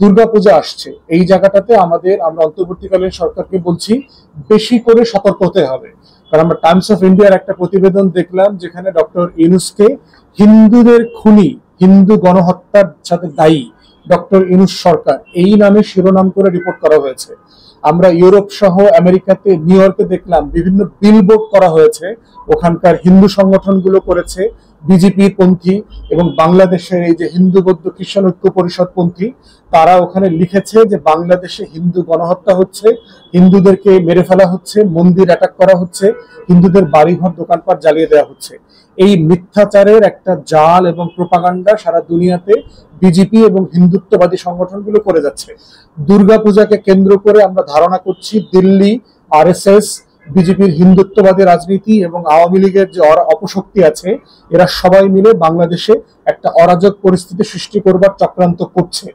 দুর্গাপূজা আসছে, এই জায়গাটাতে আমরা অন্তর্বর্তীকালীন সরকারকে বলছি বেশি করে সতর্ক হতে হবে। কারণ আমরা টাইমস অফ ইন্ডিয়ার একটা প্রতিবেদন দেখলাম যেখানে ডক্টর ইউনূসকে হিন্দুদের খুনি, হিন্দু গণহত্যার সাথে দায়ী ডক্টর ইউনূস সরকার এই নামে শিরোনাম করে রিপোর্ট করা হয়েছে। আমরা ইউরোপ সহ আমেরিকাতে, নিউ ইয়র্কে দেখলাম বিভিন্ন বিলবোর্ড করা হয়েছে, ওখানকার হিন্দু সংগঠনগুলো করেছে, বিজেপি পন্থী এবং বাংলাদেশের এই যে হিন্দু বৌদ্ধ খ্রিস্টান ঐক্য পরিষদ পন্থী, তারা ওখানে লিখেছে যে বাংলাদেশে হিন্দু গণহত্যা হচ্ছে, হিন্দুদেরকে মেরে ফেলা হচ্ছে, মন্দির অ্যাটাক করা হচ্ছে, হিন্দুদের বাড়িঘর দোকানপাট জ্বালিয়ে দেওয়া হচ্ছে। এই মিথ্যাচারের একটা জাল এবং প্রোপাগান্ডা সারা দুনিয়াতে বিজেপি এবং হিন্দুত্ববাদী সংগঠনগুলো করে যাচ্ছে। দুর্গাপূজাকে কেন্দ্র করে আমরা ধারণা করছি দিল্লি, আরএসএস, বিজেপির হিন্দুত্ববাদী রাজনীতি এবং আওয়ামী লীগের যে অপশক্তি আছে, এরা সবাই মিলে বাংলাদেশে একটা অরাজক পরিস্থিতি সৃষ্টি করবার চক্রান্ত করছে।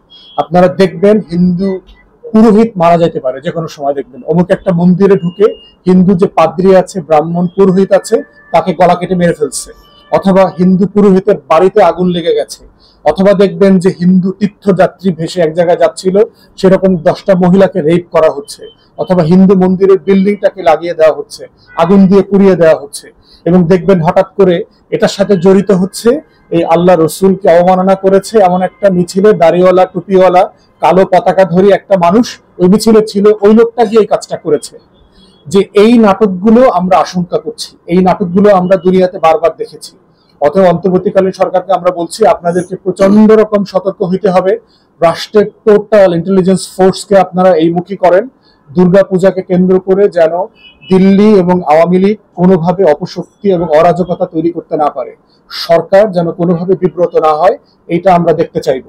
আপনারা দেখবেন হিন্দু পুরোহিত মারা যেতে পারে যে কোনো সময়, দেখবেন অমুক একটা মন্দিরে ঢুকে হিন্দু যে পাদ্রী আছে, ব্রাহ্মণ পুরোহিত আছে, তাকে গলা কেটে মেরে ফেলছে, অথবা হিন্দু পুরোহিতের বাড়িতে আগুন লেগে গেছে, অথবা দেখবেন যে হিন্দু তীর্থযাত্রী ভেসে এক জায়গায় যাচ্ছিল, সেরকম 10টা মহিলাকে রেপ করা হচ্ছে, অথবা হিন্দু মন্দিরের বিল্ডিংটাকে লাগিয়ে দেওয়া হচ্ছে, আগুন দিয়ে পুড়িয়ে দেওয়া হচ্ছে। এবং দেখবেন হঠাৎ করে এটার সাথে জড়িত হচ্ছে এই আল্লাহ রসুলকে অবমাননা করেছে এমন একটা মিছিলে দাড়িওয়ালা টুপিওয়ালা কালো পতাকা ধরি একটা মানুষ ওই মিছিলে ছিল, ওই লোকটা গিয়ে এই কাজটা করেছে। যে এই নাটকগুলো আমরা আশঙ্কা করছি, এই নাটকগুলো আমরা দুনিয়াতে বারবার দেখেছি। অতএব অন্তর্বর্তীকালীন সরকারকে আমরা বলছি আপনাদেরকে প্রচন্ড রকম সতর্ক হইতে হবে। রাষ্ট্রের টোটাল ইন্টেলিজেন্স ফোর্সকে আপনারা এইমুখী করেন, দুর্গাপূজাকে কেন্দ্র করে যেন দিল্লি এবং আওয়ামী লীগ কোনোভাবে অপশক্তি এবং অরাজকতা তৈরি করতে না পারে, সরকার যেন কোনোভাবে বিব্রত না হয়, এইটা আমরা দেখতে চাইব।